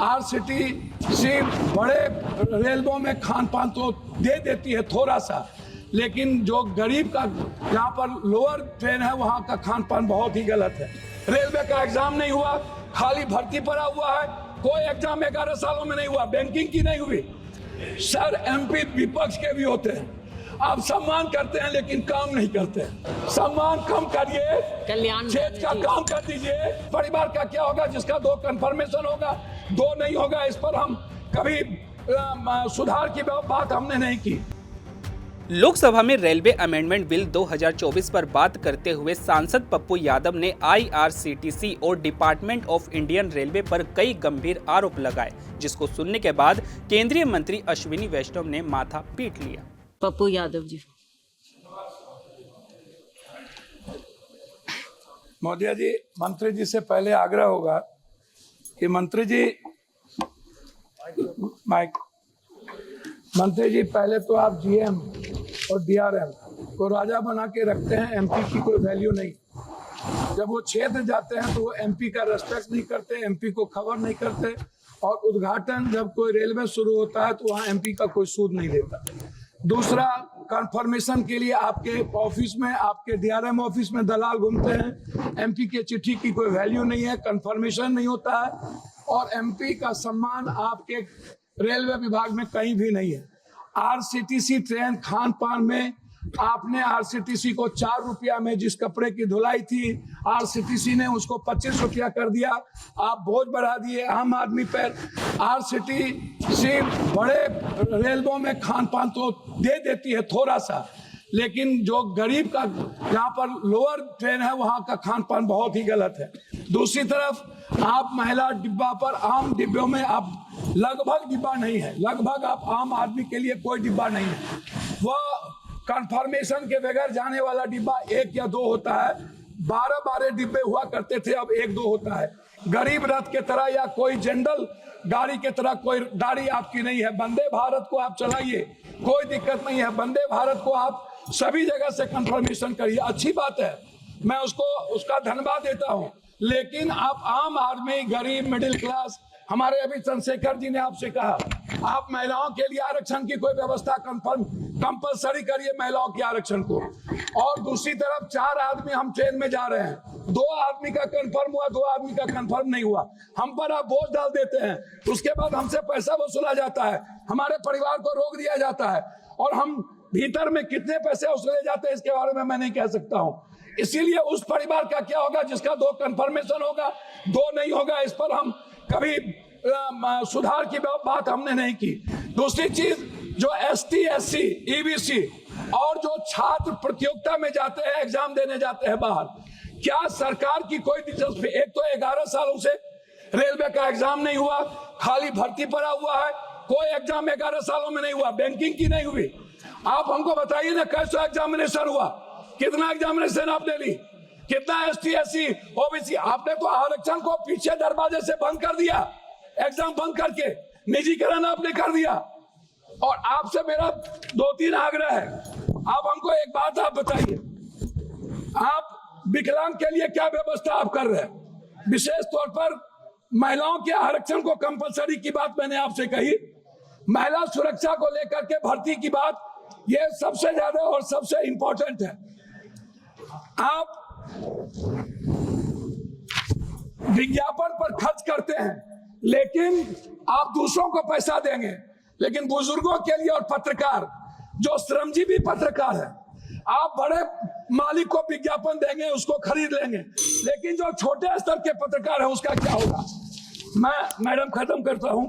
RCTC बड़े रेलवों में खान पान तो दे देती है थोड़ा सा, लेकिन जो गरीब का जहाँ पर लोअर ट्रेन है वहाँ का खान पान बहुत ही गलत है। रेलवे का एग्जाम नहीं हुआ, खाली भर्ती पड़ा हुआ है, कोई एग्जाम 11 सालों में नहीं हुआ, बैंकिंग की नहीं हुई। सर एमपी विपक्ष के भी होते हैं, आप सम्मान करते हैं लेकिन काम नहीं करते हैं। सम्मान कम करिए, कल्याण क्षेत्र का काम कर दीजिए। परिवार का क्या होगा जिसका 2 कन्फर्मेशन होगा, 2 नहीं होगा, इस पर हम कभी सुधार की बात हमने नहीं की। लोकसभा में रेलवे अमेंडमेंट बिल 2024 पर बात करते हुए सांसद पप्पू यादव ने आईआरसीटीसी और डिपार्टमेंट ऑफ इंडियन रेलवे पर कई गंभीर आरोप लगाए, जिसको सुनने के बाद केंद्रीय मंत्री अश्विनी वैष्णव ने माथा पीट लिया। पप्पू यादव जी। मोदी जी, मंत्री जी से पहले आग्रह होगा कि मंत्री जी पहले तो आप जीएम और डीआरएम को राजा बना के रखते हैं, एमपी की कोई वैल्यू नहीं। जब वो क्षेत्र जाते हैं तो वो एमपी का रेस्पेक्ट नहीं करते, एमपी को खबर नहीं करते, और उद्घाटन जब कोई रेलवे शुरू होता है तो वहाँ एमपी का कोई सूद नहीं देता। दूसरा, कंफर्मेशन के लिए आपके ऑफिस में, आपके डीआरएम ऑफिस में दलाल घूमते हैं, एमपी के चिट्ठी की कोई वैल्यू नहीं है, कंफर्मेशन नहीं होता है, और एमपी का सम्मान आपके रेलवे विभाग में कहीं भी नहीं है। आरसीटीसी ट्रेन खान पान में आपने आरसीटीसी को 4 रुपया में जिस कपड़े की धुलाई थी, आरसीटीसी ने उसको 25 रुपया कर दिया। आप बोझ बढ़ा दिए आम आदमी पर। आरसीटीसी बड़े रेलवों में खान पान तो दे देती है थोड़ा सा, लेकिन जो गरीब का जहाँ पर लोअर ट्रेन है वहाँ का खान पान बहुत ही गलत है। दूसरी तरफ आप महिला डिब्बा पर, आम डिब्बों में आप लगभग डिब्बा नहीं है, लगभग आप आम आदमी के लिए कोई डिब्बा नहीं है। वह कंफर्मेशन के बगैर जाने वाला डिब्बा 1 या 2 होता है, 12 डिब्बे हुआ करते थे, अब 1-2 होता है। गरीब रथ के तरह या कोई जनरल गाड़ी के तरह कोई गाड़ी आपकी नहीं है। वंदे भारत को आप चलाइए, कोई दिक्कत नहीं है। वंदे भारत को आप सभी जगह से कंफर्मेशन करिए, अच्छी बात है, मैं उसका धन्यवाद देता हूं। लेकिन आप आम आदमी, गरीब, मिडिल क्लास, हमारे अभी चंद्रशेखर जी ने आपसे कहा आप महिलाओं के लिए आरक्षण की कोई व्यवस्था कंपलसरी करिए, महिलाओं के आरक्षण को। और दूसरी तरफ 4 आदमी हम ट्रेन में जा रहे हैं, 2 आदमी का कंफर्म हुआ, 2 आदमी का कंफर्म नहीं हुआ, हम पर आप बोझ डाल देते हैं। उसके बाद हमसे पैसा वसूला जाता है, हमारे परिवार को रोक दिया जाता है, और हम भीतर में कितने पैसे वसूले जाते हैं इसके बारे में मैं नहीं कह सकता हूं। इसीलिए उस परिवार का क्या होगा जिसका 2 कंफर्मेशन होगा, 2 नहीं होगा, इस पर हम कभी सुधार की बात हमने नहीं की। दूसरी चीज, जो एसटी, एससी, ईबीसी और जो छात्र प्रतियोगिता में जाते हैं, एग्जाम देने जाते हैं बाहर, क्या सरकार की कोई दिलचस्पी? एक तो 11 सालों से रेलवे का एग्जाम नहीं हुआ, खाली भर्ती पड़ा हुआ है, कोई एग्जाम 11 सालों में नहीं हुआ, बैंकिंग की नहीं हुई। आप हमको बताइए ना, कैसा एग्जामिनेशन हुआ, कितना एग्जामिनेशन आपने ली, कितना एसटी, एससी, ओबीसी? आपने तो आरक्षण को पीछे दरवाजे से बंद कर दिया, एग्जाम बंद करके निजीकरण आपने कर दिया। और आपसे मेरा 2-3 आग्रह है, आप हमको एक बात आप बताइए, आप विकलांग के लिए क्या व्यवस्था आप कर रहे हैं? विशेष तौर पर महिलाओं के आरक्षण को कंपलसरी की बात मैंने आपसे कही, महिला सुरक्षा को लेकर के भर्ती की बात, ये सबसे ज्यादा और सबसे इंपॉर्टेंट है। आप विज्ञापन पर खर्च करते हैं, लेकिन आप दूसरों को पैसा देंगे, लेकिन बुजुर्गों के लिए और पत्रकार, जो श्रमजीवी पत्रकार है, आप बड़े मालिक को विज्ञापन देंगे, उसको खरीद लेंगे, लेकिन जो छोटे स्तर के पत्रकार है उसका क्या होगा? मैं मैडम खत्म करता हूं।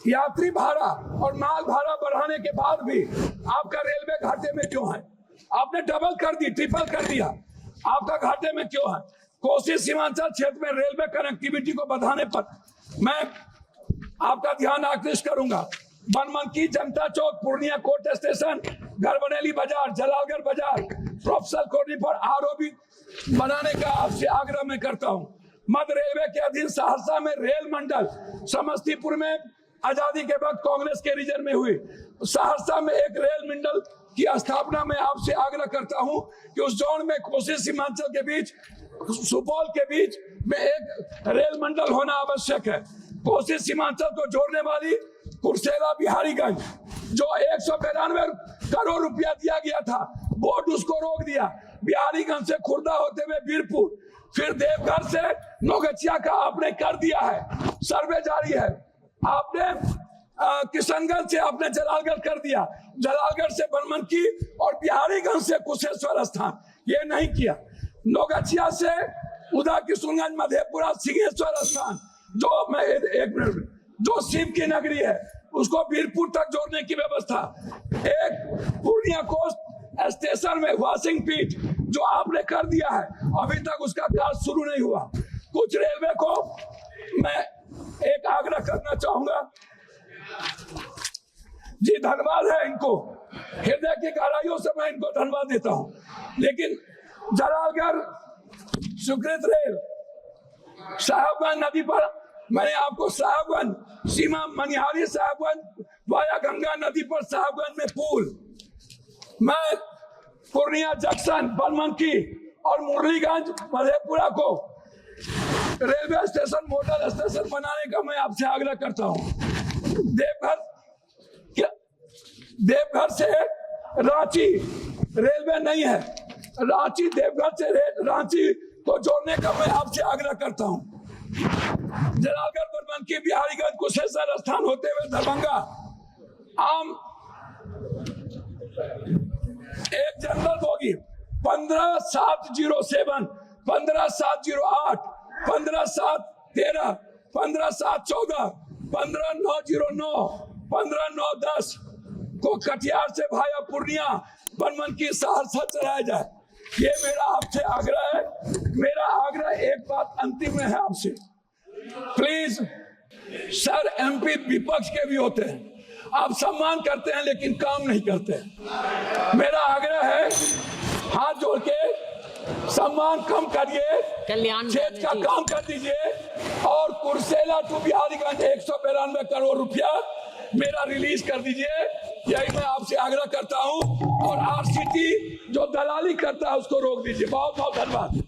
यात्री भाड़ा और माल भाड़ा बढ़ाने के बाद भी आपका रेलवे घाटे में क्यों है? आपने डबल कर दी, ट्रिपल कर दिया, आपका घाटे में क्यों है? कोसी सीमांचल क्षेत्र में रेलवे कनेक्टिविटी को बढ़ाने पर मैं आपका ध्यान आकृष्ट करूंगा। बनमनकी, जनता चौक, पूर्णिया कोर्ट स्टेशन, गढ़बरेली बाजार, जलालगढ़ बाजार, प्रोफेसर कॉलोनी पर आरओबी बनाने का आपसे आग्रह मैं करता हूं। मध्य रेलवे के अधीन सहरसा में रेल मंडल, समस्तीपुर में आजादी के वक्त कांग्रेस के रीजन में हुई, सहरसा में एक रेल मंडल की स्थापना में आपसे आग्रह करता हूं कि उस जोन में कोसी सीमांचल के बीच, सुपौल के बीच में एक रेल मंडल होना आवश्यक है। कोसी सीमांचल को जोड़ने वाली कुर्सेला बिहारीगंज जो 192 करोड़ रुपया दिया गया था, बोर्ड उसको रोक दिया। बिहारीगंज से खुर्दा होते हुए बीरपुर, फिर देवघर से नौगछिया का आपने कर दिया है, सर्वे जारी है। आपने किशनगंज से आपने जलालगढ़ कर दिया, जलालगढ़ से बनमनकी और बिहारीगंज से कुशेश्वर स्थान, ये नहीं किया। नौगछिया से उदा किशनगंज, मधेपुरा, सिंहेश्वर स्थान जो मैं एक मिनट, जो शिव की नगरी है उसको बीरपुर तक जोड़ने की व्यवस्था। एक पूर्णिया कोस्ट स्टेशन में वॉशिंग पीट जो आपने कर दिया है, अभी तक उसका कार्य शुरू नहीं हुआ। कुछ रेलवे को मैं एक आग्रह करना चाहूंगा जी, धन्यवाद है इनको, हृदय की गहराइयों से मैं इनको धन्यवाद देता हूं, लेकिन जलालगढ़ स्वीकृत रेल साहबगंज नदी पर मैंने आपको साहबगंज सीमा मनिहारी साहबगंज वाया गंगा नदी पर साहबगंज में पुल, मैं पूर्णिया जंक्शन बनमनकी और मुरलीगंज मधेपुरा को रेलवे स्टेशन मॉडल स्टेशन बनाने का मैं आपसे आग्रह करता हूं। देवघर से रांची रेलवे नहीं है, रांची देवघर से रांची को जोड़ने का मैं आपसे आग्रह करता हूं। जलालगढ़ बनमनकी बिहारीगंज कुशेश्वर स्थान होते हुए दरभंगा आम एक जनरल बोगी 15707, 15708, 15713, 15714, 15909, 15910 को कटिहार से भाया पूर्णिया बनमनकी सहरसा चलाया जाए, ये मेरा आपसे आग्रह है। मेरा आग्रह एक बात अंतिम में है आपसे, प्लीज सर, एमपी विपक्ष के भी होते हैं, आप सम्मान करते हैं लेकिन काम नहीं करते हैं। मेरा आग्रह है, हाथ जोड़ के सम्मान कम करिए, क्षेत्र का काम कर दीजिए और कुर्सेला टू बिहारीगंज 192 करोड़ रुपया मेरा रिलीज कर दीजिए, यही मैं आपसे आग्रह करता हूं। और आरसीटी जो दलाली करता है उसको रोक दीजिए। बहुत बहुत धन्यवाद।